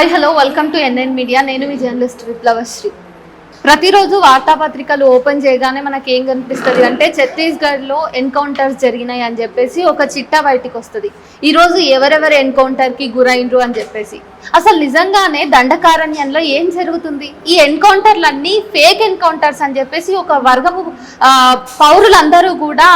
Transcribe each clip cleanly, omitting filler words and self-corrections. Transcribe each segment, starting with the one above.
Hi hello welcome to NN media. నేను మీ journalist విప్లవశ్రీ. ప్రతిరోజు వార్తాపత్రికలు ఓపెన్ చేయగానే మనకి ఏం కనిపిస్తుంది అంటే ఛత్తీస్గఢ్లో ఎన్కౌంటర్స్ జరిగినాయి అని చెప్పేసి ఒక చిట్టా బయటికి వస్తుంది. ఈరోజు ఎవరెవరు ఎన్కౌంటర్కి గురైండ్రు అని చెప్పేసి. అసలు నిజంగానే దండకారణ్యంలో ఏం జరుగుతుంది? ఈ ఎన్కౌంటర్లన్నీ ఫేక్ ఎన్కౌంటర్స్ అని చెప్పేసి ఒక వర్గము పౌరులందరూ కూడా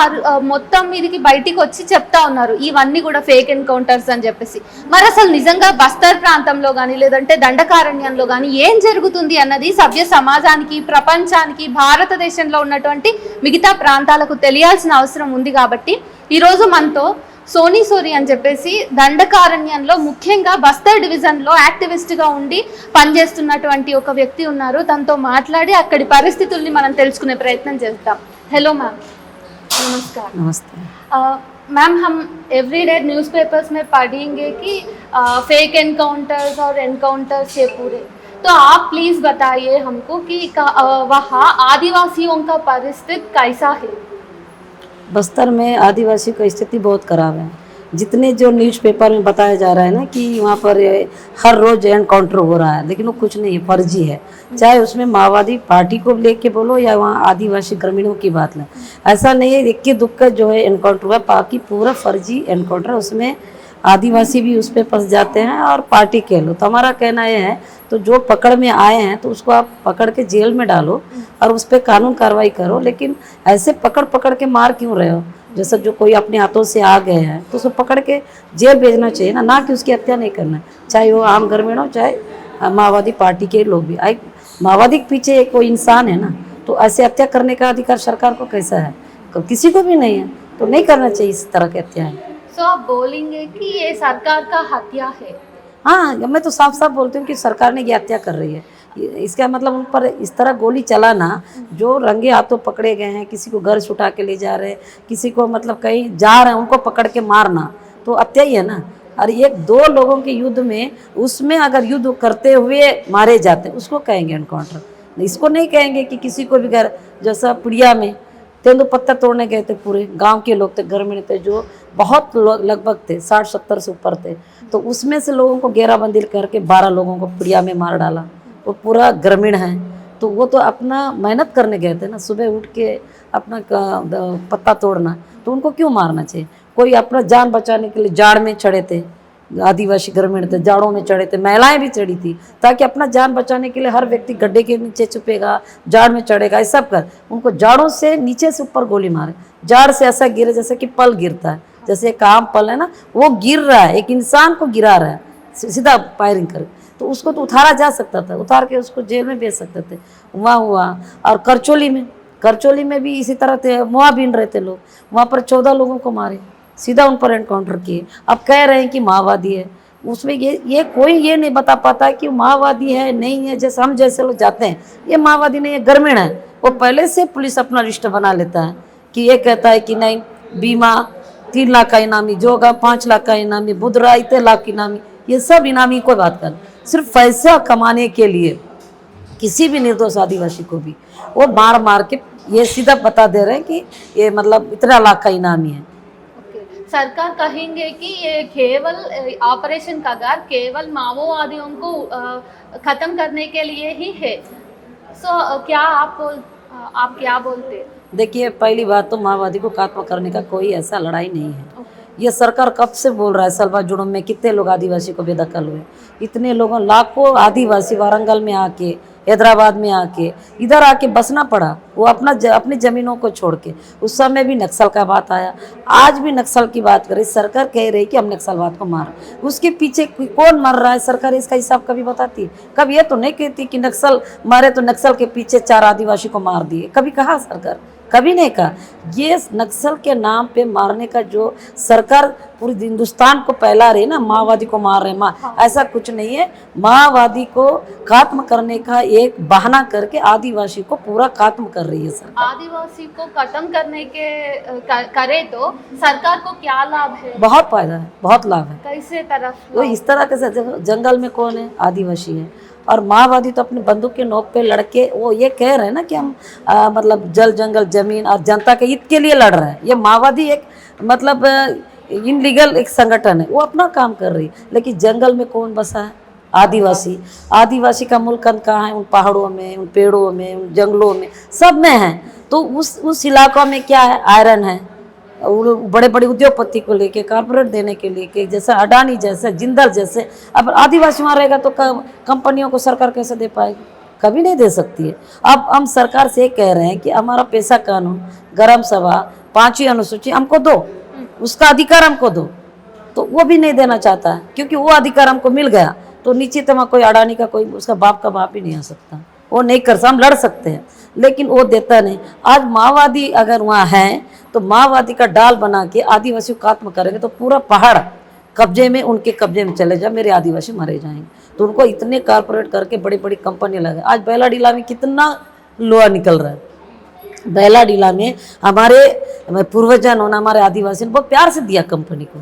మొత్తం మీదకి బయటికి వచ్చి చెప్తా ఉన్నారు, ఇవన్నీ కూడా ఫేక్ ఎన్కౌంటర్స్ అని చెప్పేసి. మరి అసలు నిజంగా బస్తర్ ప్రాంతంలో కానీ లేదంటే దండకారణ్యంలో కానీ ఏం జరుగుతుంది అన్నది సభ్య సమాజానికి, ప్రపంచానికి, భారతదేశంలో ఉన్నటువంటి మిగతా ప్రాంతాలకు తెలియాల్సిన అవసరం ఉంది. కాబట్టి ఈరోజు మనతో సోనీ సోరి అని చెప్పేసి దండకారణ్యంలో ముఖ్యంగా బస్తర్ డివిజన్లో యాక్టివిస్ట్గా ఉండి పనిచేస్తున్నటువంటి ఒక వ్యక్తి ఉన్నారు. తనతో మాట్లాడి అక్కడి పరిస్థితుల్ని మనం తెలుసుకునే ప్రయత్నం చేద్దాం. हेलो मैम, नमस्कार. नमस्ते मैम, हम एवरीडे न्यूज़पेपर्स में पढ़ेंगे कि फेक एनकाउंटर्स और एनकाउंटर्स ये पूरे, तो आप प्लीज़ बताइए हमको कि वहाँ आदिवासियों का परिस्थिति कैसा है? बस्तर में आदिवासी की स्थिति बहुत खराब है. जितने जो न्यूज़पेपर में बताया जा रहा है ना कि वहाँ पर हर रोज़ एनकाउंटर हो रहा है, लेकिन वो कुछ नहीं, फर्जी है. चाहे उसमें माओवादी पार्टी को लेके बोलो या वहाँ आदिवासी ग्रामीणों की बात लें, ऐसा नहीं है. इक्की दुक्का जो है एनकाउंटर हुआ, बाकी पूरा फर्जी एनकाउंटर. उसमें आदिवासी भी उस पर फंस जाते हैं और पार्टी कह लो. तो हमारा कहना यह है, तो जो पकड़ में आए हैं तो उसको आप पकड़ के जेल में डालो और उस पर कानून कार्रवाई करो. लेकिन ऐसे पकड़ के मार क्यों रहे हो? जैसे जो कोई अपने हाथों से आ गए हैं तो उसको पकड़ के जेल भेजना चाहिए ना कि उसकी हत्या नहीं करना. चाहे वो आम ग्रामीण हो, चाहे माओवादी पार्टी के लोग भी. माओवादी के पीछे कोई इंसान है ना, तो ऐसे हत्या करने का अधिकार सरकार को कैसा है? किसी को भी नहीं है, तो नहीं करना चाहिए इस तरह की हत्याएं. सो आप बोलेंगे कि ये सरकार का हत्या है? हाँ, मैं तो साफ साफ बोलती हूँ कि सरकार ने ये हत्या कर रही है. इसका मतलब उन पर इस तरह गोली चलाना, जो रंगे हाथों पकड़े गए हैं, किसी को घर से उठा के ले जा रहे हैं, किसी को मतलब कहीं जा रहे हैं उनको पकड़ के मारना, तो हत्या ही है ना. और एक दो लोगों के युद्ध में, उसमें अगर युद्ध करते हुए मारे जाते हैं उसको कहेंगे एनकाउंटर. इसको नहीं कहेंगे कि किसी को भी घर, जैसा पिड़िया में तेंदु पत्थर तोड़ने गए थे, पूरे गांव के लोग थे, ग्रामीण थे, जो बहुत लगभग थे, 60-70 से ऊपर थे. तो उसमें से लोगों को घेराबंदी करके 12 लोगों को पिड़िया में मार डाला. वो पूरा ग्रामीण है, तो वो तो अपना मेहनत करने गए थे ना, सुबह उठ के अपना पत्ता तोड़ना, तो उनको क्यों मारना चाहिए? कोई अपना जान बचाने के लिए जाड़ में चढ़े थे, आदिवासी ग्रामीण थे, जाड़ों में चढ़े थे, महिलाएं भी चढ़ी थी, ताकि अपना जान बचाने के लिए हर व्यक्ति गड्ढे के नीचे छुपेगा, जाड़ में चढ़ेगा, ये सब कर उनको जाड़ों से नीचे से ऊपर गोली मारे. जाड़ से ऐसा गिरे जैसे कि पल गिरता है, जैसे एक आम पल है ना, वो गिर रहा है, एक इंसान को गिरा रहा है सीधा फायरिंग कर. तो उसको तो उतारा जा सकता था, उतार के उसको जेल में भेज सकते थे. वहाँ हुआ. और करचोली में भी इसी तरह थे, मुआ बीन रहे थे लोग, वहाँ पर 14 लोगों को मारे, सीधा उन पर एनकाउंटर किए. अब कह रहे हैं कि माओवादी है. उसमें ये कोई ये नहीं बता पाता कि माओवादी है नहीं है. जैसे हम जैसे लोग जाते हैं, ये माओवादी नहीं है, ग्रामीण है. वो पहले से पुलिस अपना लिस्ट बना लेता है कि ये कहता है कि नहीं, बीमा 3 लाख का इनामी, जोगा 5 लाख का इनामी, बुधरा इतने लाख की इनामी. ये सब इनामी को बात कर, सिर्फ पैसा कमाने के लिए किसी भी निर्दोष आदिवासी को भी वो मार के ये सीधा बता दे रहे हैं कि ये मतलब इतना लाख का इनामी है. सरकार कहेंगे कि ये केवल ऑपरेशन कगार केवल माओवादियों को खत्म करने के लिए ही है. सो क्या आप क्या बोलते हैं? देखिए, पहली बात तो माओवादी को खात्मा करने का कोई ऐसा लड़ाई नहीं है. ये सरकार कब से बोल रहा है. सलवा जुड़म में कितने लोग आदिवासी को बेदखल हुए, इतने लोगों, लाखों आदिवासी वारंगल में आके, हैदराबाद में आके, इधर आके बसना पड़ा, वो अपनी ज़मीनों को छोड़ के. उस समय भी नक्सल का बात आया, आज भी नक्सल की बात करे. सरकार कह रही कि हम नक्सलवाद को मार, उसके पीछे कौन मर रहा है सरकार इसका हिसाब कभी बताती? कभी ये तो नहीं कहती कि नक्सल मारे तो नक्सल के पीछे 4 आदिवासी को मार दिए. कभी कहा सरकार? कभी नहीं कहा. ये नक्सल के नाम पे मारने का जो सरकार पूरे हिंदुस्तान को फैला रही है ना, माओवादी को मार रहे हैं, ऐसा कुछ नहीं है. माओवादी को खत्म करने का एक बहाना करके आदिवासी को पूरा खत्म कर रही है सरकार. आदिवासी को खत्म करने के करे तो सरकार को क्या लाभ है? बहुत फायदा है, बहुत लाभ है. कैसे तरफ? वो इस तरह के जंगल में कौन है? आदिवासी है. और माओवादी तो अपने बंदूक के नोक पे लड़के वो ये कह रहे हैं ना कि हम मतलब जल जंगल जमीन और जनता के हित के लिए लड़ रहे हैं. ये माओवादी एक मतलब इनलीगल एक संगठन है, वो अपना काम कर रही है. लेकिन जंगल में कौन बसा है? आदिवासी आदिवासी का मुल्कन कहाँ है? उन पहाड़ों में, उन पेड़ों में, उन जंगलों में, सब में है। तो उस इलाकों में क्या है? आयरन है। बड़े बड़े उद्योगपति को लेके, कारपोरेट देने के लिए कि जैसे अडानी जैसे, जिंदल जैसे, अब आदिवासी वहाँ रहेगा तो कंपनियों को सरकार कैसे दे पाएगी? कभी नहीं दे सकती है। अब हम सरकार से कह रहे हैं कि हमारा पैसा कानून, ग्राम सभा, 5वीं अनुसूची हमको दो, उसका अधिकार हमको दो। तो वो भी नहीं देना चाहता है, क्योंकि वो अधिकार हमको मिल गया तो नीचे तो वहाँ कोई अडानी का, कोई उसका बाप का बाप ही नहीं आ सकता। वो नहीं कर सकता, हम लड़ सकते हैं लेकिन वो देता नहीं। आज माओवादी अगर वहाँ है तो माओवादी का डाल बना के आदिवासियों को खत्म करेंगे तो पूरा पहाड़ कब्जे में, उनके कब्जे में चले जाए, मेरे आदिवासी मरे जाएंगे। तो उनको इतने कारपोरेट करके बड़ी बड़ी कंपनी लगे। आज बैलाडीला में कितना लोहा निकल रहा है। बैलाडीला में हमारे पूर्वजन होना, हमारे आदिवासी ने बहुत प्यार से दिया कंपनी को,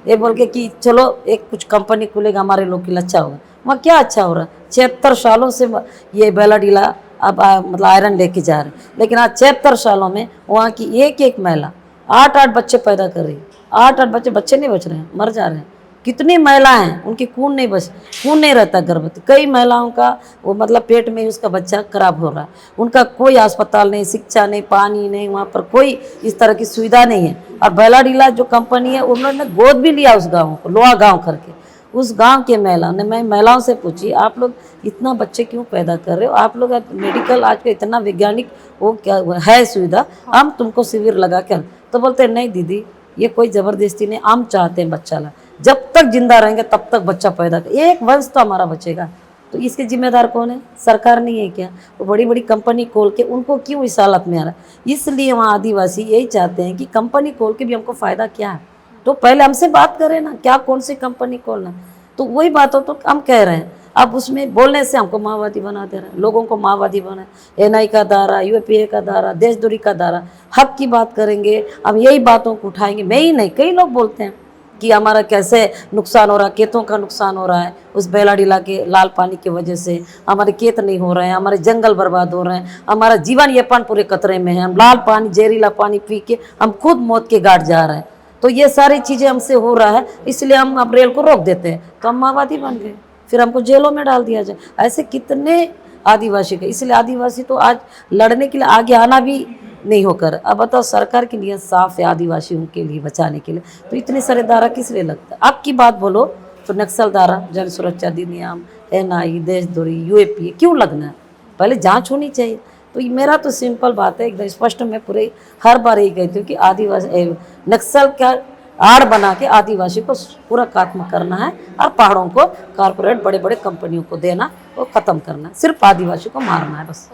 ये बोल के कि चलो एक कुछ कंपनी खुलेगा हमारे लोग के लिए अच्छा होगा। वहाँ क्या अच्छा हो रहा है? 76 सालों से ये बैलाडीला अब मतलब आयरन लेके जा रहे हैं, लेकिन आज 76 सालों में वहाँ की एक एक महिला 8-8 बच्चे पैदा कर रही है। 8-8 बच्चे नहीं बच रहे हैं, मर जा रहे हैं। कितनी महिलाएं हैं उनकी खून नहीं रहता गर्भवती। कई महिलाओं का वो मतलब पेट में ही उसका बच्चा खराब हो रहा है। उनका कोई अस्पताल नहीं, शिक्षा नहीं, पानी नहीं, वहाँ पर कोई इस तरह की सुविधा नहीं है। और बैलाडीला जो कंपनी है उन्होंने गोद भी लिया उस गाँव को, लोहा गाँव करके। उस गांव के महिला ने, मैं महिलाओं से पूछी आप लोग इतना बच्चे क्यों पैदा कर रहे हो? आप लोग मेडिकल आज का इतना वैज्ञानिक वो क्या है सुविधा, हम तुमको शिविर लगा कर। तो बोलते नहीं दीदी ये कोई ज़बरदस्ती नहीं, हम चाहते हैं बच्चा ला, जब तक जिंदा रहेंगे तब तक बच्चा पैदा कर, एक वंश तो हमारा बचेगा। तो इसके जिम्मेदार कौन है? सरकार नहीं है क्या? वो बड़ी बड़ी कंपनी खोल के उनको क्यों इस हालत में आ रहा है? इसलिए वहाँ आदिवासी यही चाहते हैं कि कंपनी खोल के भी हमको फ़ायदा क्या है, तो पहले हमसे बात करें ना, क्या कौन सी कंपनी खोलना। तो वही बात हो तो हम कह रहे हैं। अब उसमें बोलने से हमको माओवादी बना दे रहे हैं, लोगों को माओवादी बना, एनआई का दायरा, यूएपीए का दायरा, देशद्रोही का दायरा। हक की बात करेंगे, हम यही बातों को उठाएंगे। मैं ही नहीं, कई लोग बोलते हैं कि हमारा कैसे नुकसान हो रहा है, खेतों का नुकसान हो रहा है उस बैलाडीला के लाल पानी की वजह से। हमारे खेत नहीं हो रहे हैं, हमारे जंगल बर्बाद हो रहे हैं, हमारा जीवन यापन पूरे खतरे में है। हम लाल पानी, जहरीला पानी पी के हम खुद मौत के घाट जा रहे हैं। तो ये सारी चीज़ें हमसे हो रहा है, इसलिए हम अप्रैल को रोक देते हैं, तो हम माओवादी बन गए, फिर हमको जेलों में डाल दिया जाए। ऐसे कितने आदिवासी के, इसलिए आदिवासी तो आज लड़ने के लिए आगे आना भी नहीं होकर। अब बताओ सरकार की नीयत साफ है आदिवासियों के लिए बचाने के लिए, तो इतने सारे दायरा किस लिए लगता है? अब की बात बोलो तो नक्सल दायरा, जन सुरक्षा अधिनियम, एनआई, देशद्रोही, यूएपी क्यों लगना है? पहले जांच होनी चाहिए। तो मेरा तो सिंपल बात है, एकदम स्पष्ट, मैं पूरे हर बार यही कहती हूँ कि आदिवासी नक्सल का आड़ बना के आदिवासी को पूरा खात्मा करना है और पहाड़ों को कारपोरेट बड़े बड़े कंपनियों को देना, वो खत्म करना है, सिर्फ आदिवासी को मारना है बस।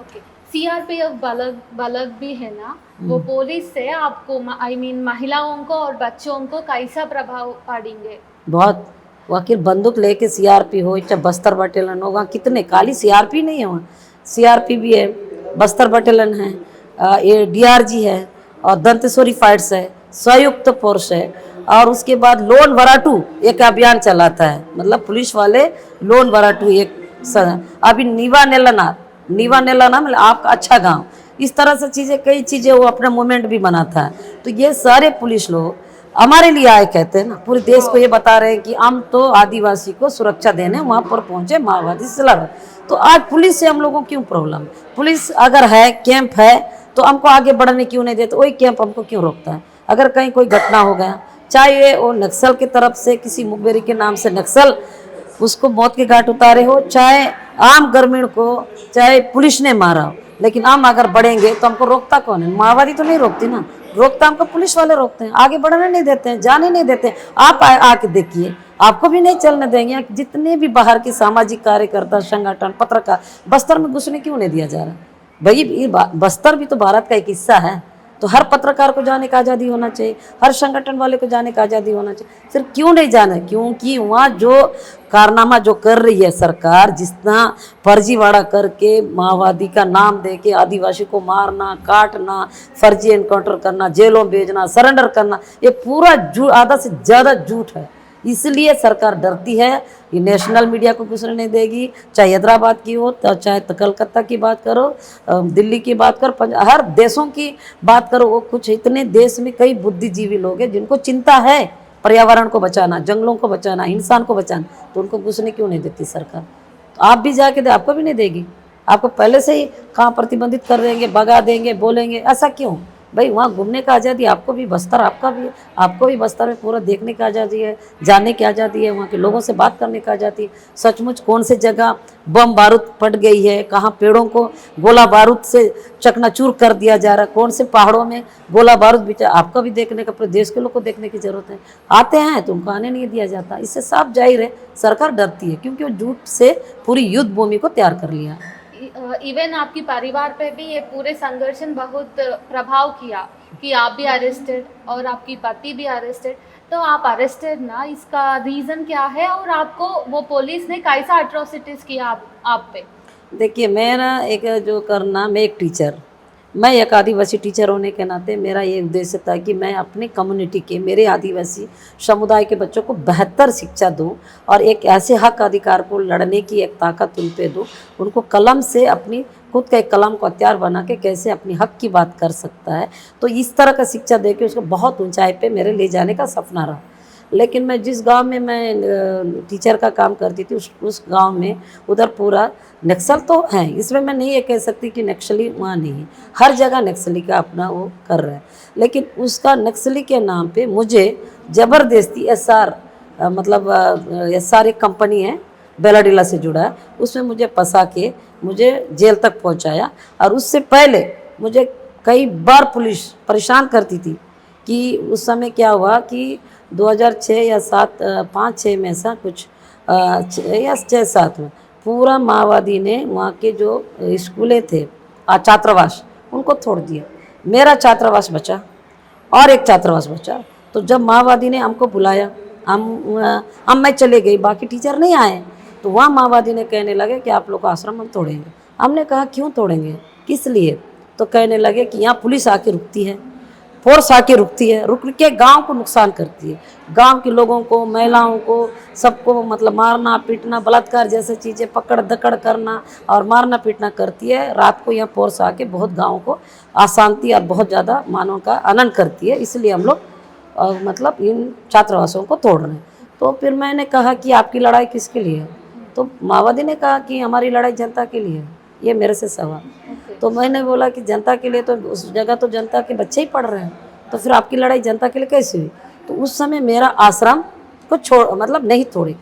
सीआरपीएफ बालक भी है ना, वो पुलिस से आपको महिलाओं को और बच्चों को कैसा प्रभाव पड़ेंगे? बहुत। वकील बंदूक लेके सीआरपी हो, चाहे बस्तर बटालियन हो, वहाँ कितने खाली सीआरपी नहीं है, वहाँ सीआरपी भी है, बस्तर बटालियन है, ये डीआरजी है और दंतेश्वरी फाइट्स है, संयुक्त फोर्स है। और उसके बाद लोन वराटू एक अभियान चलाता है, मतलब पुलिस वाले लोन वराटू एक अभी नीवा नेलना मतलब आपका अच्छा गांव, इस तरह से चीज़ें, कई चीज़ें वो अपना मूवमेंट भी बनाता है। तो ये सारे पुलिस लोग हमारे लिए आए, कहते हैं ना, पूरे देश को ये बता रहे हैं कि हम तो आदिवासी को सुरक्षा देने वहाँ पर पहुँचे, माओवादी से लड़। तो आज पुलिस से हम लोगों को क्यों प्रॉब्लम? पुलिस अगर है, कैंप है, तो हमको आगे बढ़ने क्यों नहीं देते? वही कैंप हमको क्यों रोकता है? अगर कहीं कोई घटना हो गया, चाहे वो नक्सल की तरफ से किसी मुखबिरी के नाम से नक्सल उसको मौत के घाट उतारे हो, चाहे आम ग्रामीण को, चाहे पुलिस ने मारा हो, लेकिन हम अगर बढ़ेंगे तो हमको रोकता कौन है? माओवादी तो नहीं रोकती ना, रोकता हमको पुलिस वाले रोकते हैं, आगे बढ़ने नहीं देते हैं, जाने नहीं देते हैं। आप आके देखिए, आपको भी नहीं चलने देंगे। जितने भी बाहर के सामाजिक कार्यकर्ता, संगठन, पत्रकार, बस्तर में घुसने क्यों नहीं दिया जा रहा? भाई बस्तर भी तो भारत का एक हिस्सा है, तो हर पत्रकार को जाने का आज़ादी होना चाहिए, हर संगठन वाले को जाने का आज़ादी होना चाहिए। फिर क्यों नहीं जाना? क्योंकि वहाँ जो कारनामा जो कर रही है सरकार, जितना फर्जीवाड़ा करके माओवादी का नाम दे के आदिवासी को मारना, काटना, फर्जी एनकाउंटर करना, जेलों भेजना, सरेंडर करना, ये पूरा आधा से ज़्यादा झूठ है। इसलिए सरकार डरती है, ये नेशनल मीडिया को घुसने नहीं देगी, चाहे हैदराबाद की हो, चाहे कलकत्ता की बात करो, दिल्ली की बात करो, हर देशों की बात करो। वो कुछ इतने देश में कई बुद्धिजीवी लोग हैं जिनको चिंता है पर्यावरण को बचाना, जंगलों को बचाना, इंसान को बचाना, तो उनको घुसने क्यों नहीं देती सरकार? तो आप भी जाके दे, आपको भी नहीं देगी। आपको पहले से ही कहाँ प्रतिबंधित कर देंगे, भगा देंगे, बोलेंगे, ऐसा क्यों? भाई वहाँ घूमने का आज़ादी आपको भी, बस्तर आपका भी है, आपको भी बस्तर में पूरा देखने की आज़ादी है, जानने की आज़ादी है, वहाँ के लोगों से बात करने की आज़ादी है। सचमुच कौन से जगह बम बारूद फट गई है, कहाँ पेड़ों को गोला बारूद से चकनाचूर कर दिया जा रहा है, कौन से पहाड़ों में गोला बारूद बिचा, आपका भी देखने का, पूरे देश के लोग को देखने की जरूरत है। आते हैं तो उनको आने नहीं दिया जाता। इससे साफ जाहिर है सरकार डरती है, क्योंकि वो झूठ से पूरी युद्ध भूमि को तैयार कर लिया। इवन आपकी परिवार पे भी ये पूरे संघर्ष ने बहुत प्रभाव किया कि आप भी अरेस्टेड और आपकी पति भी अरेस्टेड। तो आप अरेस्टेड ना, इसका रीज़न क्या है और आपको वो पुलिस ने कैसा अट्रोसिटीज़ किया आप पे? देखिए मेरा एक जो करना, मैं एक टीचर, मैं एक आदिवासी टीचर होने के नाते मेरा ये उद्देश्य था कि मैं अपनी कम्युनिटी के, मेरे आदिवासी समुदाय के बच्चों को बेहतर शिक्षा दूं और एक ऐसे हक अधिकार को लड़ने की एक ताकत उन पे दूं, उनको कलम से अपनी खुद का एक कलम को हथियार बना के कैसे अपनी हक की बात कर सकता है। तो इस तरह का शिक्षा दे के उसको बहुत ऊंचाई पे मेरे ले जाने का सपना रहा। लेकिन मैं जिस गांव में मैं टीचर का काम करती थी, उस गांव में उधर पूरा नक्सल तो है, इसमें मैं नहीं ये कह सकती कि नक्सली वहाँ नहीं है, हर जगह नक्सली का अपना वो कर रहा है। लेकिन उसका नक्सली के नाम पे मुझे ज़बरदस्ती एसआर, मतलब एसआर एक कंपनी है बेलाडीला से जुड़ा है, उसमें मुझे फंसा के मुझे जेल तक पहुँचाया। और उससे पहले मुझे कई बार पुलिस परेशान करती थी कि उस समय क्या हुआ कि 2006 या 7, 5-6 में ऐसा कुछ, 6 या 6-7 में पूरा माओवादी ने वहाँ के जो स्कूलें थे, छात्रावास, उनको तोड़ दिया। मेरा छात्रावास बचा और एक छात्रावास बचा। तो जब माओवादी ने हमको बुलाया, हम मैं चले गई, बाकी टीचर नहीं आए, तो वहाँ माओवादी ने कहने लगे कि आप लोग का आश्रम हम तोड़ेंगे। हमने कहा क्यों तोड़ेंगे, किस लिए? तो कहने लगे कि यहाँ पुलिस आके रुकती है, फोर्स आके रुकती है, रुक के गांव को नुकसान करती है, गांव के लोगों को, महिलाओं को, सबको मतलब मारना पीटना, बलात्कार जैसे चीज़ें, पकड़ दकड़ करना और मारना पीटना करती है। रात को यहाँ फोर्स आके बहुत गाँव को अशांति और बहुत ज़्यादा मानव का आनंद करती है। इसलिए हम लोग मतलब इन छात्रावासों को तोड़ रहे हैं। तो फिर मैंने कहा कि आपकी लड़ाई किसके लिए है? तो माओवादी ने कहा कि हमारी लड़ाई जनता के लिए है। ये मेरे से सवाल। तो मैंने बोला कि जनता के लिए, तो उस जगह तो जनता के बच्चे ही पढ़ रहे हैं, तो फिर आपकी लड़ाई जनता के लिए कैसे हुई? तो उस समय मेरा आश्रम को मतलब नहीं तोड़ी,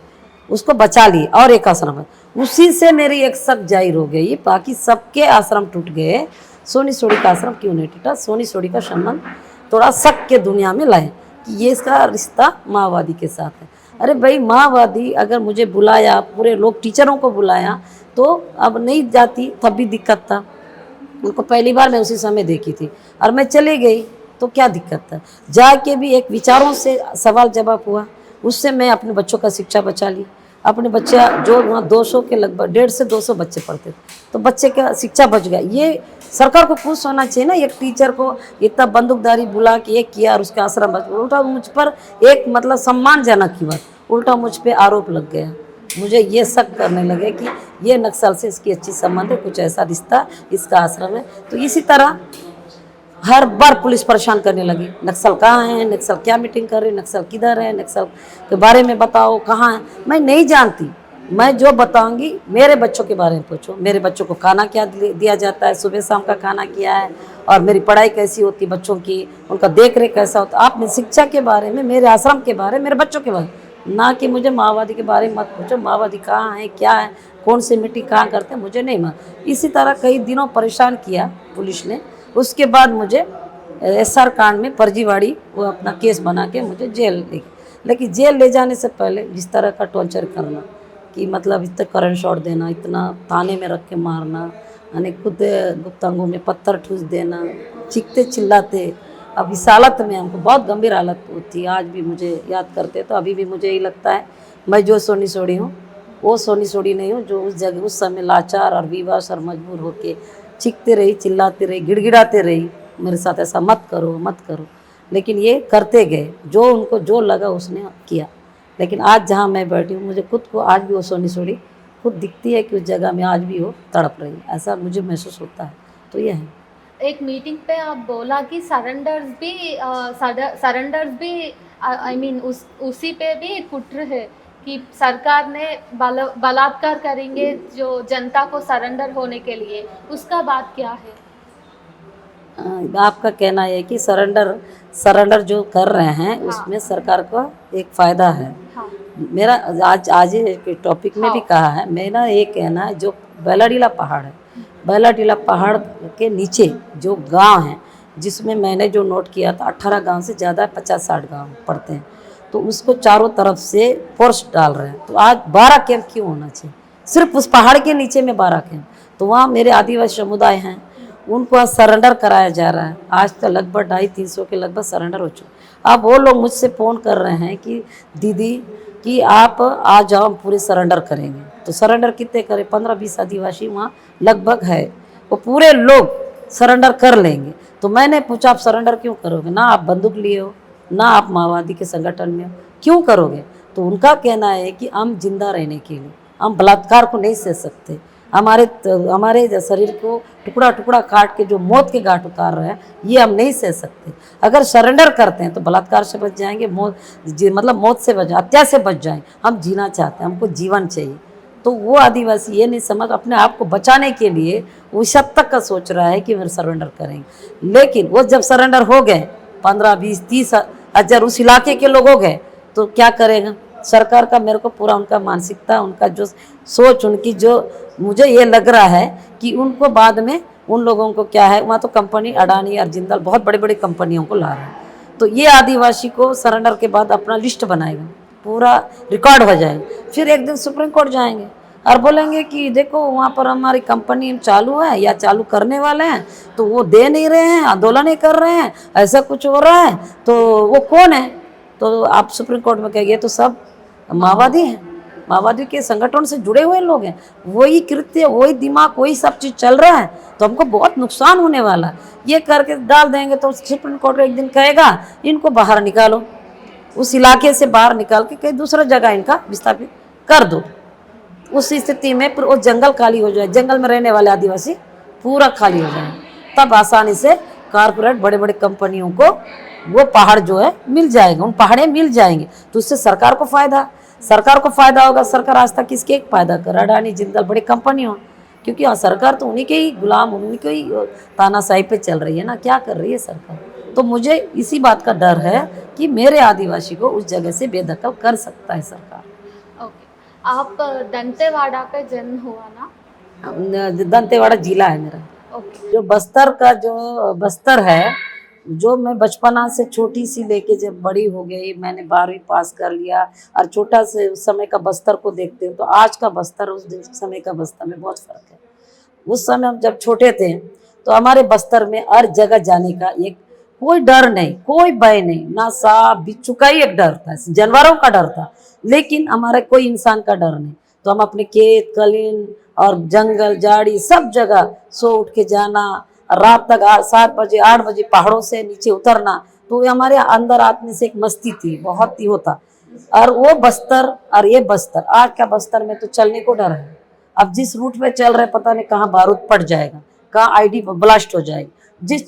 उसको बचा ली और एक आश्रम है, उसी से मेरी एक शक जाहिर हो गई। बाकी सबके आश्रम टूट गए, सोनी सोड़ी का आश्रम क्यों नहीं टूटा? सोनी सोड़ी का संबंध थोड़ा शक के दुनिया में लाए कि ये इसका रिश्ता माओवादी के साथ है। अरे भाई, माओवादी अगर मुझे बुलाया, पूरे लोग टीचरों को बुलाया, तो अब नहीं जाती तब भी दिक्कत था। उनको पहली बार मैं उसी समय देखी थी और मैं चली गई तो क्या दिक्कत था? जाके भी एक विचारों से सवाल जवाब हुआ, उससे मैं अपने बच्चों का शिक्षा बचा ली। अपने बच्चे जो वहाँ 200 के लगभग 150 से 200 बच्चे पढ़ते थे, तो बच्चे का शिक्षा बच गया। ये सरकार को खुश होना चाहिए ना, एक टीचर को इतना बंदूकधारी बुला के एक किया और उसका आश्रम बच गया। उल्टा मुझ पर एक मतलब सम्मानजनक की बात, उल्टा मुझ पर आरोप लग गया। मुझे ये शक करने लगे कि ये नक्सल से इसकी अच्छी संबंध है, कुछ ऐसा रिश्ता इसका आश्रम है। तो इसी तरह हर बार पुलिस परेशान करने लगी, नक्सल कहाँ है, नक्सल क्या मीटिंग कर रहे, नक्सल किधर है, नक्सल के बारे में बताओ कहाँ है। मैं नहीं जानती, मैं जो बताऊंगी मेरे बच्चों के बारे में पूछो। मेरे बच्चों को खाना क्या दिया जाता है, सुबह शाम का खाना क्या है, और मेरी पढ़ाई कैसी होती बच्चों की, उनका देख रेख कैसा होता। आप शिक्षा के बारे में, मेरे आश्रम के बारे में, मेरे बच्चों के बारे में, ना कि मुझे माओवादी के बारे में मत पूछो। माओवादी कहाँ है, क्या है, कौन सी मीटिंग कहाँ करते हैं, मुझे नहीं मालूम। इसी तरह कई दिनों परेशान किया पुलिस ने। उसके बाद मुझे एसआर कांड में फर्जीवाड़ी वो अपना केस बना के मुझे जेल ले गई। लेकिन जेल ले जाने से पहले जिस तरह का टॉर्चर करना, कि मतलब इतना करंट शॉट देना, इतना ताने में रख के मारना, यानी खुद गुप्तांगों में पत्थर ठूस देना, चीखते चिल्लाते। अब इस हालत में हमको बहुत गंभीर हालत थी। आज भी मुझे याद करते तो अभी भी मुझे यही लगता है मैं जो सोनी सोड़ी हूँ वो सोनी सोड़ी नहीं हूँ, जो उस जगह उस समय लाचार और विवश और मजबूर होके चीखते रही, चिल्लाते रही, गिड़गिड़ाते रही, मेरे साथ ऐसा मत करो मत करो। लेकिन ये करते गए, जो उनको जो लगा उसने किया। लेकिन आज जहाँ मैं बैठी हूँ, मुझे खुद को आज भी वो सोनी सोड़ी खुद दिखती है कि उस जगह में आज भी वो तड़प रही है, ऐसा मुझे महसूस होता है। तो यह है। एक मीटिंग पे आप बोला कि सरेंडर्स भी आई मीन उसी पे भी कुट्र है कि सरकार ने बलात्कार करेंगे जो जनता को सरेंडर होने के लिए, उसका बात क्या है? आपका कहना है कि सरेंडर जो कर रहे हैं उसमें सरकार का एक फ़ायदा है। हाँ मेरा आज के टॉपिक में भी कहा है, मेरा ये कहना है जो बैलाडीला पहाड़ है, बैलाडीला पहाड़ के नीचे जो गांव हैं, जिसमें मैंने जो नोट किया था 18 गांव से ज़्यादा 50-60 गांव पड़ते हैं, तो उसको चारों तरफ से फोर्स डाल रहे हैं। तो आज 12 कैंप क्यों होना चाहिए? सिर्फ उस पहाड़ के नीचे में 12 कैंप। तो वहाँ मेरे आदिवासी समुदाय हैं, उनको आज सरेंडर कराया जा रहा है। आज तो लगभग 250-300 के लगभग सरेंडर हो चुके। अब वो लोग मुझसे फ़ोन कर रहे हैं कि दीदी कि आप आ जाओ, हम पूरे सरेंडर करेंगे। तो सरेंडर कितने करें? 15-20 आदिवासी वहाँ लगभग है, वो पूरे लोग सरेंडर कर लेंगे। तो मैंने पूछा आप सरेंडर क्यों करोगे? ना आप बंदूक लिए हो, ना आप माओवादी के संगठन में हो, क्यों करोगे? तो उनका कहना है कि हम जिंदा रहने के लिए, हम बलात्कार को नहीं सह सकते, हमारे शरीर को टुकड़ा टुकड़ा काट के जो मौत के घाट उतार रहे हैं, ये हम नहीं सह सकते। अगर सरेंडर करते हैं तो बलात्कार से बच जाएंगे, मतलब मौत से बच, हत्या से बच जाएंगे। हम जीना चाहते हैं, हमको जीवन चाहिए। तो वो आदिवासी ये नहीं समझ, अपने आप को बचाने के लिए वो इस हद तक का सोच रहा है कि वे सरेंडर करेंगे। लेकिन वो जब सरेंडर हो गए 15-20-30 हजार उस इलाके के लोग हो गए, तो क्या करेगा सरकार का? मेरे को पूरा उनका मानसिकता, उनका जो सोच, उनकी जो मुझे ये लग रहा है कि उनको बाद में उन लोगों को क्या है, वहाँ तो कंपनी अडानी और जिंदाल बहुत बड़ी बड़ी कंपनियों को ला रहा है। तो ये आदिवासी को सरेंडर के बाद अपना लिस्ट बनाएगा, पूरा रिकॉर्ड हो जाएगा। फिर एक दिन सुप्रीम कोर्ट जाएंगे और बोलेंगे कि देखो वहाँ पर हमारी कंपनी चालू है या चालू करने वाले हैं, तो वो दे नहीं रहे हैं, आंदोलन नहीं कर रहे हैं, ऐसा कुछ हो रहा है, तो वो कौन है? तो आप सुप्रीम कोर्ट में कहेंगे तो सब माओवादी हैं, माओवादी के संगठन से जुड़े हुए लोग हैं, वही कृत्य, वही दिमाग, वही सब चीज़ चल रहा है, तो हमको बहुत नुकसान होने वाला है। ये करके डाल देंगे तो सुप्रीम कोर्ट एक दिन कहेगा इनको बाहर निकालो, उस इलाके से बाहर निकाल के कहीं दूसरा जगह इनका विस्थापित कर दो। उस स्थिति में फिर वो जंगल खाली हो जाए, जंगल में रहने वाले आदिवासी पूरा खाली हो जाए, तब आसानी से कारपोरेट बड़े बड़े कंपनियों को वो पहाड़ जो है मिल जाएगा, उन पहाड़े मिल जाएंगे। तो उससे सरकार को फायदा होगा। सरकार आज तक किसके फायदा कर? अडानी जिंदाल बड़ी कंपनी हो, क्योंकि हाँ सरकार तो उन्हीं के ही गुलाम, उन्हीं के ही तानाशाही पे चल रही है ना। क्या कर रही है सरकार? तो मुझे इसी बात का डर है कि मेरे आदिवासी को उस जगह से बेदखल कर सकता है सरकार। ओके, आप दंतेवाड़ा पे जन्म हुआ ना? दंतेवाड़ा जिला है मेरा। ओके, जो बस्तर है, जो मैं बचपना से छोटी सी लेके जब बड़ी हो गई, मैंने 12वीं पास कर लिया, और छोटा से उस समय का बस्तर को देखते हो तो आज का बस्तर उस दिन समय का बस्तर में बहुत फर्क है। उस समय हम जब छोटे थे तो हमारे बस्तर में हर जगह जाने का एक कोई डर नहीं, कोई भय नहीं, ना सांप बिच्छू का ही एक डर था, जानवरों का डर था, लेकिन हमारे कोई इंसान का डर नहीं। तो हम अपने खेत कलीन और जंगल झाड़ी सब जगह सो उठ के जाना, रात तक 7 बजे 8 बजे पहाड़ों से नीचे उतरना, तो हमारे अंदर आत्मा से एक मस्ती थी, बहुत ही होता। और वो बस्तर और ये बस्तर, आज का बस्तर में तो चलने को डर है। अब जिस रूट पे चल रहे पता नहीं कहाँ बारूद पड़ जाएगा, कहाँ आईडी ब्लास्ट हो जाएगी। जिस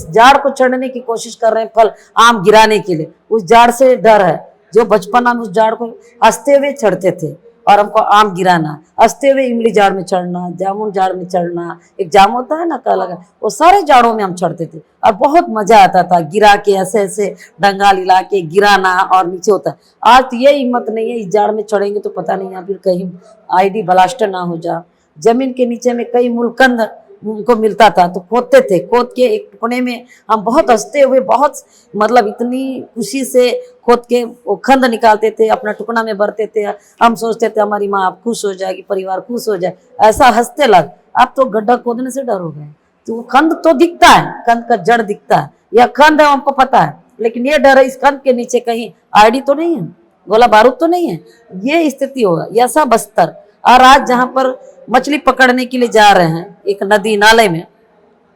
झाड़ को चढ़ने की कोशिश कर रहे हैं फल आम गिराने के लिए, उस झाड़ से डर है। जो बचपन हम उस झाड़ को हंसते हुए चढ़ते थे और हमको आम गिराना, हंसते हुए इमली झाड़ में चढ़ना, जामुन झाड़ में चढ़ना, एक जाम होता है ना काला, वो सारे झाड़ों में हम चढ़ते थे और बहुत मजा आता था। गिरा के ऐसे ऐसे डंगाल हिला के गिराना और नीचे होता। आज तो ये हिम्मत नहीं है, इस झाड़ में चढ़ेंगे तो पता नहीं यहाँ फिर कहीं आईडी ब्लास्टर ना हो जा। जमीन के नीचे में कई मुलकंद उनको मिलता था तो खोदते थे, खोद के एक टुकड़े में हम बहुत हंसते हुए, बहुत मतलब इतनी खुशी से खोद के वो खंड निकालते थे, अपना टुकड़ा में भरते थे। हम सोचते थे हमारी माँ आप खुश हो जाएगी, परिवार खुश हो जाए, ऐसा हंसते लग। अब तो गड्ढा खोदने से डर हो गए। तो वो खंड तो दिखता है, खंड का जड़ दिखता है, यह खंड है हमको पता है, लेकिन ये डर है इस खंड के नीचे कहीं आईडी तो नहीं है, गोला बारूद तो नहीं है। ये स्थिति होगा। ऐसा बस्तर। और आज जहाँ पर मछली पकड़ने के लिए जा रहे हैं एक नदी नाले में,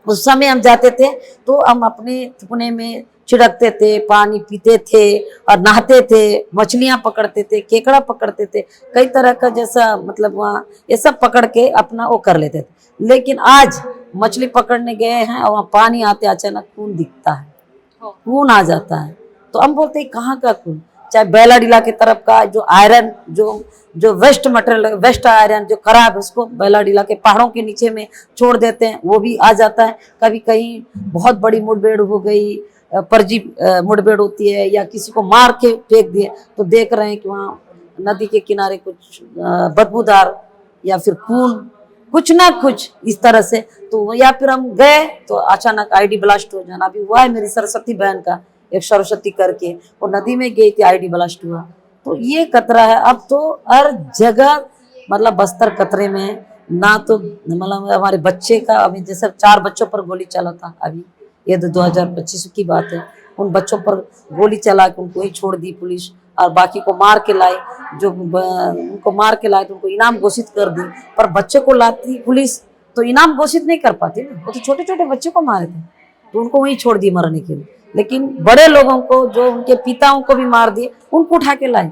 उस समय हम जाते थे तो हम अपने टुकने में छिड़कते थे, पानी पीते थे और नहाते थे, मछलियां पकड़ते थे, केकड़ा पकड़ते थे, कई तरह का जैसा मतलब वहाँ ये सब पकड़ के अपना वो कर लेते थे। लेकिन आज मछली पकड़ने गए हैं और वहाँ पानी आते अचानक खून दिखता है, खून आ जाता है। तो हम बोलते हैं कहाँ का खून, चाहे बेलाडीला की तरफ का जो आयरन जो वेस्ट मटेरियल, वेस्ट आयरन जो खराब है उसको बेलाडीला के पहाड़ों के नीचे में छोड़ देते हैं, वो भी आ जाता है। कभी कहीं बहुत बड़ी मुठभेड़ हो गई, फर्जी मुठभेड़ होती है, या किसी को मार के फेंक दिए, तो देख रहे हैं कि वहाँ नदी के किनारे कुछ बदबूदार या फिर खून, कुछ ना कुछ इस तरह से। तो या फिर हम गए तो अचानक आईडी ब्लास्ट हो जाना। अभी हुआ है मेरी सरस्वती बहन का, एक सरस्वती करके, वो नदी में गई थी, आईडी ब्लास्ट हुआ। तो ये खतरा है अब तो हर जगह, मतलब बस्तर खतरे में। ना तो मतलब हमारे बच्चे का, अभी जैसे 4 बच्चों पर गोली चला था, अभी ये तो 2025 की बात है, उन बच्चों पर गोली चला के उनको ही छोड़ दी पुलिस, और बाकी को मार के लाए। जो उनको मार के लाए तो उनको इनाम घोषित कर दी, पर बच्चे को लाती पुलिस तो इनाम घोषित नहीं कर पाती ना, वो तो छोटे छोटे बच्चे को मारे थे, तो उनको वहीं छोड़ दी मरने के लिए। लेकिन बड़े लोगों को, जो उनके पिताओं को भी मार दिए, उनको उठा के लाए,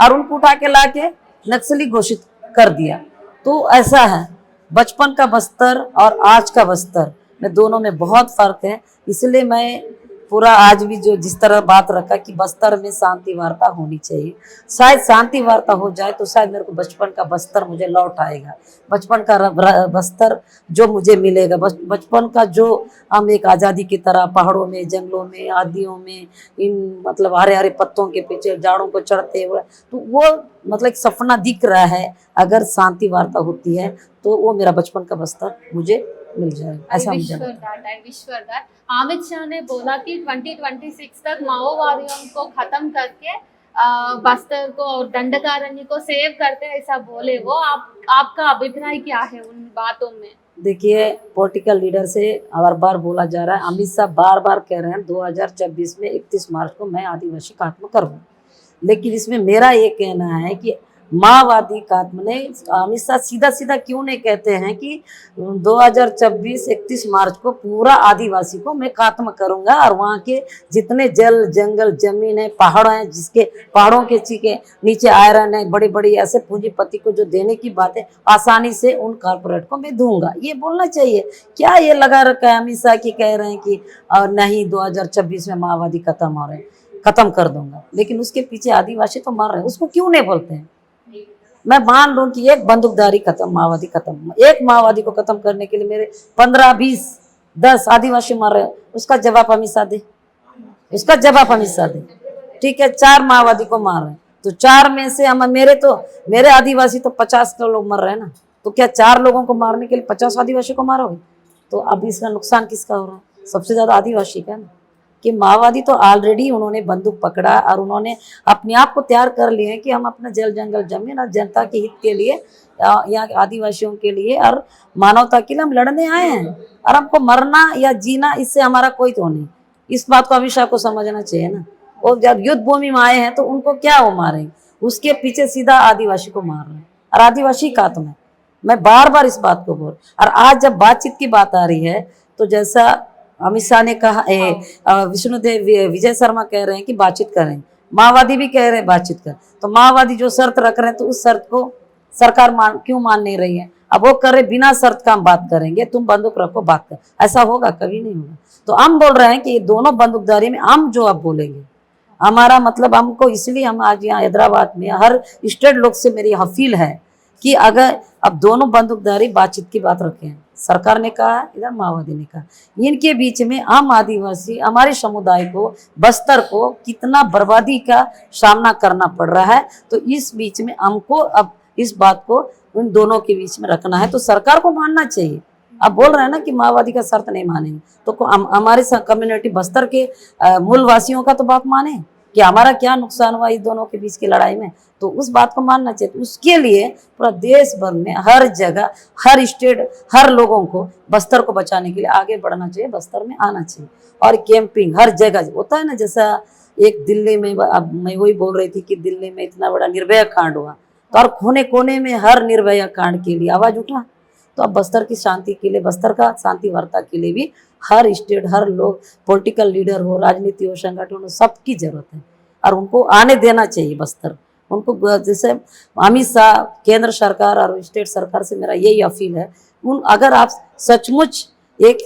और उनको उठा के ला के नक्सली घोषित कर दिया। तो ऐसा है, बचपन का बस्तर और आज का बस्तर में, दोनों में बहुत फर्क है। इसलिए मैं पूरा आज भी जो जिस तरह बात रखा कि बस्तर में शांति वार्ता होनी चाहिए, शायद शांति वार्ता हो जाए तो शायद मेरे को बचपन का बस्तर मुझे लौट आएगा, बचपन का बस्तर जो मुझे मिलेगा, बचपन का जो हम एक आज़ादी की तरह पहाड़ों में, जंगलों में, आदियों में, इन मतलब हरे हरे पत्तों के पीछे झाड़ों को चढ़ते हुए, तो वो मतलब एक सपना दिख रहा है। अगर शांति वार्ता होती है तो वो मेरा बचपन का बस्तर मुझे मिल जाएगा, ऐसा मुझे लगता है। I wish for that. Amit Shah ने बोला कि 2026 तक माओवादियों को खत्म करके बस्तर को और दंडकारण्य को सेव करते हैं, ऐसा बोले वो। आपका अभिप्राय क्या है उन बातों में? देखिए, पॉलिटिकल लीडर से बार बार बोला जा रहा है, अमित शाह बार बार कह रहे हैं 2026 में 31 मार्च को मैं आदिवासी का खात्मा करूँ, लेकिन इसमें मेरा ये कहना है कि माओवादी खात्मा ने, अमित शाह सीधा सीधा क्यों नहीं कहते हैं कि 2026 31 मार्च को पूरा आदिवासी को मैं खात्मा करूंगा, और वहाँ के जितने जल जंगल जमीन है, पहाड़ हैं, जिसके पहाड़ों के नीचे आयरन है, बड़ी बड़ी ऐसे पूंजीपति को जो देने की बात है, आसानी से उन कारपोरेट को मैं दूंगा, ये बोलना चाहिए। क्या ये लगा रखा है अमित शाह की कह रहे हैं कि नहीं 2026 में माओवादी खत्म हो रहे हैं, खत्म कर दूंगा, लेकिन उसके पीछे आदिवासी तो मर रहे हैं, उसको क्यों नहीं बोलते हैं? मैं मान लूं कि एक बंदूकधारी खत्म, माओवादी खत्म, एक माओवादी को खत्म करने के लिए मेरे 15 20 10 आदिवासी मर रहे हैं, उसका जवाब अमित शाह दे, उसका जवाब अमित शाह दे। ठीक है, 4 माओवादी को मार रहे हैं, तो 4 में से हम मेरे आदिवासी तो 50 लोग मर रहे हैं ना, तो क्या 4 लोगों को मारने के लिए 50 आदिवासी को मारोगे? तो अब इसका नुकसान किसका हो रहा है? सबसे ज्यादा आदिवासी का ना, कि माओवादी तो ऑलरेडी उन्होंने बंदूक पकड़ा और उन्होंने अपने आप को तैयार कर लिए हैं कि हम अपना जल जंगल जमीन और जनता के हित के लिए, यहाँ आदिवासियों के लिए और मानवता के लिए हम लड़ने आए हैं, और हमको मरना या जीना इससे हमारा कोई तो नहीं। इस बात को अमित शाह को समझना चाहिए ना। वो जब युद्ध भूमि में आए हैं तो उनको क्या वो मारेंगे, उसके पीछे सीधा आदिवासी को मार रहे हैं, और आदिवासी का तो मैं बार बार इस बात को बोल। और आज जब बातचीत की बात आ रही है तो जैसा अमित शाह ने कहा, विष्णुदेव विजय शर्मा कह रहे हैं कि बातचीत करें, माओवादी भी कह रहे हैं बातचीत कर, तो माओवादी जो शर्त रख रहे हैं तो उस शर्त को सरकार क्यों मान नहीं रही है? अब वो कर रहे बिना शर्त का हम बात करेंगे, तुम बंदूक रखो बात कर, ऐसा होगा? कभी नहीं होगा। तो हम बोल रहे हैं कि ये दोनों बंदूकधारी में हम जो अब बोलेंगे, हमारा मतलब हमको, इसलिए हम आज यहाँ हैदराबाद में हर स्टेट लोग से मेरी अपील है कि अगर अब दोनों बंदूकधारी बातचीत की बात रखें, सरकार ने कहा, इधर माओवादी ने कहा, इनके बीच में आम आदिवासी हमारे समुदाय को, बस्तर को कितना बर्बादी का सामना करना पड़ रहा है, तो इस बीच में हमको अब इस बात को उन दोनों के बीच में रखना है, तो सरकार को मानना चाहिए। अब बोल रहे हैं ना कि माओवादी का शर्त नहीं मानेंगे, तो हमारे कम्युनिटी बस्तर के मूल वासियों का तो बात माने कि हमारा क्या नुकसान हुआ इस दोनों के बीच की लड़ाई में, तो उस बात को मानना चाहिए। तो उसके लिए पूरा देश भर में हर जगह, हर स्टेट, हर लोगों को बस्तर को बचाने के लिए आगे बढ़ना चाहिए, बस्तर में आना चाहिए। और कैंपिंग हर जगह होता है ना, जैसा एक दिल्ली में, अब मैं वही बोल रही थी कि दिल्ली में इतना बड़ा निर्भया कांड हुआ, तो और कोने कोने में हर निर्भया कांड के लिए आवाज उठा। तो अब बस्तर की शांति के लिए, बस्तर का शांति वार्ता के लिए भी हर स्टेट, हर लोग, पॉलिटिकल लीडर हो, राजनीति हो, संगठन हो, सबकी जरूरत है, और उनको आने देना चाहिए बस्तर उनको। जैसे अमित शाह, केंद्र सरकार और स्टेट सरकार से मेरा यही अपील है, अगर आप सचमुच एक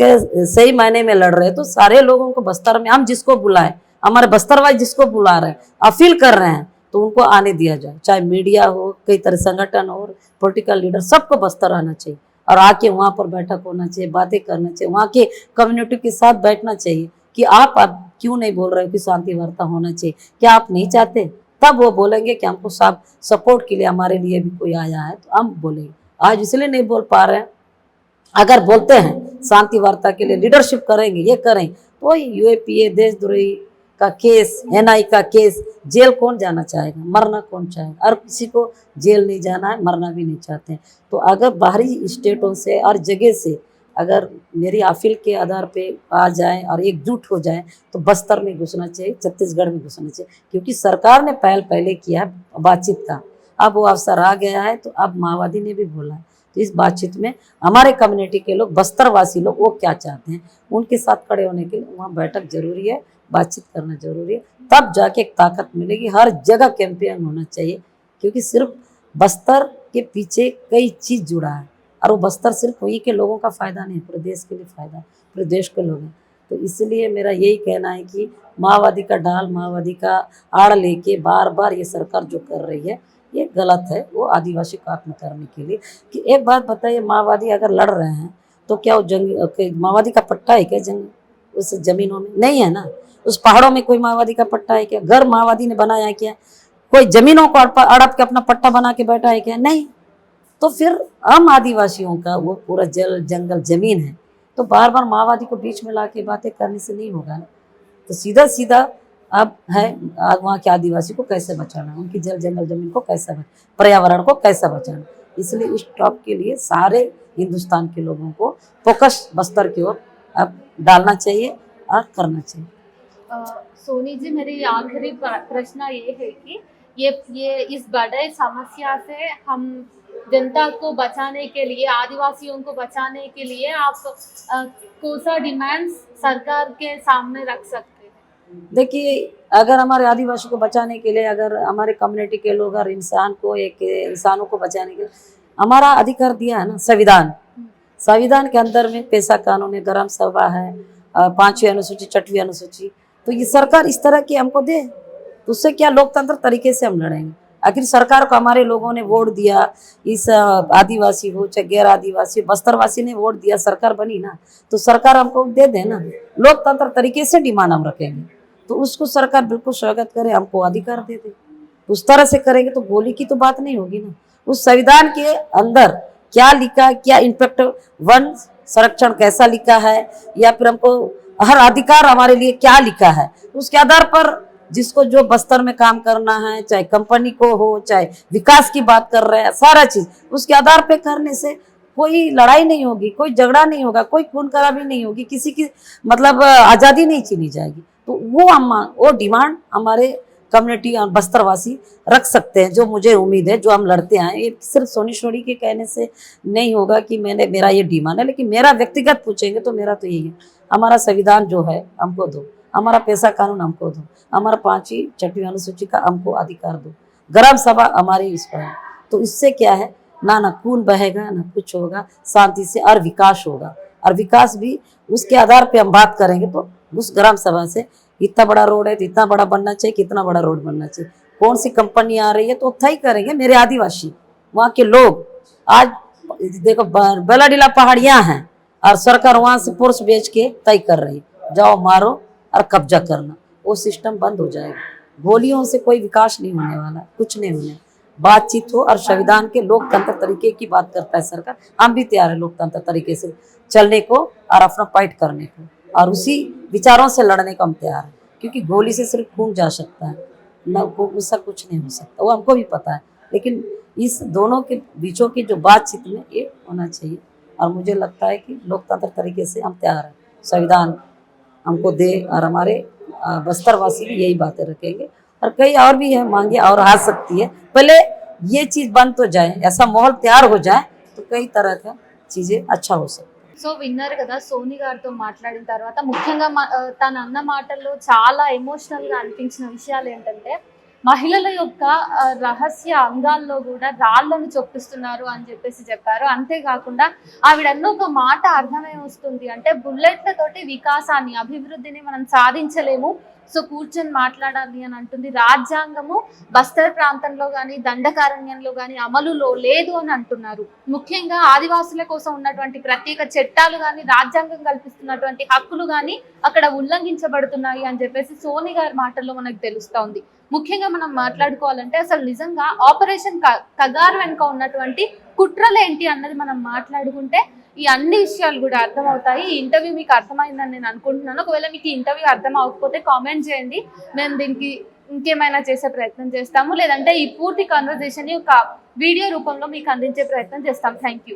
सही मायने में लड़ रहे हैं तो सारे लोगों को बस्तर में, हम जिसको बुलाएं, हमारे बस्तरवासी जिसको बुला रहे हैं, अपील कर रहे हैं, तो उनको आने दिया जाए, चाहे मीडिया हो, कई तरह संगठन हो, पॉलिटिकल लीडर, सबको बस्तर आना चाहिए और आके वहाँ पर बैठक होना चाहिए, बातें करना चाहिए, वहाँ के कम्युनिटी के साथ बैठना चाहिए कि आप क्यों नहीं बोल रहे हो कि शांति वार्ता होना चाहिए, क्या आप नहीं चाहते? तब वो बोलेंगे कि हमको सब सपोर्ट के लिए हमारे लिए भी कोई आया है, तो हम बोलेंगे। आज इसलिए नहीं बोल पा रहे हैं। अगर बोलते हैं शांति वार्ता के लिए लीडरशिप करेंगे, ये करें, तो यूएपीए देशद्रोही का केस, एनआई का केस, जेल कौन जाना चाहेगा, मरना कौन चाहेगा? और किसी को जेल नहीं जाना है, मरना भी नहीं चाहते हैं। तो अगर बाहरी स्टेटों से और जगह से अगर मेरी अपील के आधार पे आ जाए और एकजुट हो जाए, तो बस्तर में घुसना चाहिए, छत्तीसगढ़ में घुसना चाहिए, क्योंकि सरकार ने पहले किया है बातचीत का। अब वो अवसर आ गया है, तो अब माओवादी ने भी बोला है, तो इस बातचीत में हमारे कम्युनिटी के लोग, बस्तरवासी लोग, वो क्या चाहते हैं, उनके साथ खड़े होने के लिए वहाँ बैठक जरूरी है, बातचीत करना जरूरी है, तब जाके एक ताकत मिलेगी। हर जगह कैंपेन होना चाहिए, क्योंकि सिर्फ बस्तर के पीछे कई चीज़ जुड़ा है, और वो बस्तर सिर्फ वहीं के लोगों का फ़ायदा नहीं, पूरे देश के लिए फ़ायदा है, पूरे देश के लोग हैं। तो इसलिए मेरा यही कहना है कि माओवादी का ढाल, माओवादी का आड़ लेके बार बार ये सरकार जो कर रही है, ये गलत है। वो आदिवासी को खत्म करने के लिए। कि एक बात बताइए, माओवादी अगर लड़ रहे हैं तो क्या वो जंग, माओवादी का पट्टा है क्या जंग उस जमीनों में? नहीं है ना। उस पहाड़ों में कोई माओवादी का पट्टा है क्या? घर माओवादी ने बनाया है क्या? कोई जमीनों को अड़प के अपना पट्टा बना के बैठा है क्या? नहीं। तो फिर हम आदिवासियों का वो पूरा जल जंगल जमीन है, तो बार बार माओवादी को बीच में ला के बातें करने से नहीं होगा ना। तो सीधा सीधा अब है वहाँ के आदिवासी को कैसे बचाना, उनकी जल जंगल जमीन को कैसे बचाना, पर्यावरण को कैसे बचाना। इसलिए इस टॉप के लिए सारे हिंदुस्तान के लोगों को फोकस बस्तर की ओर अब डालना चाहिए और करना चाहिए। सोनी जी, मेरी आखिरी प्रश्न ये है कि ये इस बड़े समस्या से हम जनता को बचाने के लिए, आदिवासियों को बचाने के लिए आप कौन सा डिमांड्स सरकार के सामने रख सकते हैं? देखिए, अगर हमारे आदिवासी को बचाने के लिए, अगर हमारे कम्युनिटी के लोग और इंसानों को बचाने के लिए हमारा अधिकार दिया है ना संविधान, संविधान के अंदर में पेशा कानून है, ग्राम सभा है, 5वीं अनुसूची, 6वीं अनुसूची, तो ये सरकार इस तरह की हमको दे, तो उससे क्या लोकतंत्र तरीके से हम लड़ेंगे। आखिर सरकार को हमारे लोगों ने वोट दिया, इस आदिवासी हो चाहे गैर आदिवासी, बस्तरवासी ने वोट दिया, सरकार बनी ना, तो सरकार हमको दे दे ना। लोकतंत्र तरीके से डिमांड हम रखेंगे, तो उसको सरकार बिल्कुल स्वागत करे, हमको अधिकार दे दे। उस तरह से करेंगे तो गोली की तो बात नहीं होगी ना। उस संविधान के अंदर क्या लिखा है, क्या इम्पैक्ट वन संरक्षण कैसा लिखा है, या फिर हमको हर अधिकार हमारे लिए क्या लिखा है, उसके आधार पर जिसको जो बस्तर में काम करना है, चाहे कंपनी को हो, चाहे विकास की बात कर रहे हैं, सारा चीज उसके आधार पे करने से कोई लड़ाई नहीं होगी, कोई झगड़ा नहीं होगा, कोई खून खराबी नहीं होगी, किसी की मतलब आज़ादी नहीं छीनी जाएगी। तो वो डिमांड हमारे कम्युनिटी और बस्तरवासी रख सकते हैं, जो मुझे उम्मीद है, जो हम लड़ते आए। ये सिर्फ सोनी सोनी के कहने से नहीं होगा कि मेरा ये डिमांड है, लेकिन मेरा व्यक्तिगत पूछेंगे तो मेरा तो यही है, हमारा संविधान जो है हमको दो, हमारा पेशा कानून हमको दो, हमारा 5वीं 6वीं अनुसूची का हमको अधिकार दो, ग्राम सभा हमारी इस पर है। तो इससे क्या है, ना खून बहेगा, ना कुछ होगा, शांति से और विकास होगा। और विकास भी उसके आधार पे हम बात करेंगे, तो उस ग्राम सभा से इतना बड़ा रोड है तो इतना बड़ा बनना चाहिए, कितना बड़ा रोड बनना चाहिए, कौन सी कंपनी आ रही है, तो तय करेंगे मेरे आदिवासी, वहाँ के लोग। आज देखो बेलाडीला पहाड़ियाँ हैं और सरकार वहाँ से फोर्स भेज के तय कर रही है, जाओ मारो और कब्जा करना, वो सिस्टम बंद हो जाएगा। गोलियों से कोई विकास नहीं होने वाला, कुछ नहीं होने। बातचीत हो और संविधान के लोकतंत्र तरीके की बात करता है सरकार, हम भी तैयार है लोकतंत्र तरीके से चलने को और अपना फाइट करने को, और उसी विचारों से लड़ने को हम तैयार हैं। क्योंकि गोली से सिर्फ खून जा सकता है, न उसका कुछ नहीं हो सकता, वो हमको भी पता है। लेकिन इस दोनों के बीचों की जो बातचीत में ये होना चाहिए, और मुझे लगता है कि लोकतंत्र तरीके से हम तैयार हैं, संविधान हमको दे, और हमारे बस्तरवासी भी यही बातें रखेंगे। और कई और भी है मांगे और आ सकती है, पहले ये चीज़ बंद तो जाए, ऐसा माहौल तैयार हो जाए, तो कई तरह का चीज़ें अच्छा हो सकती है। సో విన్నారు కదా, సోని గారితో మాట్లాడిన తర్వాత ముఖ్యంగా తన అన్న మాటల్లో చాలా ఎమోషనల్గా అనిపించిన విషయాలు ఏంటంటే, మహిళల యొక్క రహస్య అంగాల్లో కూడా రాళ్లను చొప్పిస్తున్నారు అని చెప్పారు. అంతేకాకుండా ఆవిడన్న ఒక మాట అర్థమై వస్తుంది అంటే, బుల్లెట్లతోటి వికాసాన్ని, అభివృద్ధిని మనం సాధించలేము, సో కూర్చొని మాట్లాడాలి అని అంటుంది. రాజ్యాంగము బస్తర్ ప్రాంతంలో కానీ దండకారణ్యంలో కానీ అమలులో లేదు అని అంటున్నారు. ముఖ్యంగా ఆదివాసుల కోసం ఉన్నటువంటి ప్రత్యేక చట్టాలు కానీ రాజ్యాంగం కల్పిస్తున్నటువంటి హక్కులు కానీ అక్కడ ఉల్లంఘించబడుతున్నాయి అని చెప్పేసి సోని గారి మాటల్లో మనకు తెలుస్తా ఉంది. ముఖ్యంగా మనం మాట్లాడుకోవాలంటే అసలు నిజంగా ఆపరేషన్ కగార్ వెనుక ఉన్నటువంటి కుట్రలు ఏంటి అన్నది మనం మాట్లాడుకుంటే ఈ అన్ని విషయాలు కూడా అర్థమవుతాయి. ఈ ఇంటర్వ్యూ మీకు అర్థమైందని నేను అనుకుంటున్నాను. ఒకవేళ మీకు ఈ ఇంటర్వ్యూ అర్థం అవ్వకపోతే కామెంట్ చేయండి, మేము దీనికి ఇంకేమైనా చేసే ప్రయత్నం చేస్తాము, లేదంటే ఈ పూర్తి కాన్వర్జేషన్ ఒక వీడియో రూపంలో మీకు అందించే ప్రయత్నం చేస్తాం. Thank you.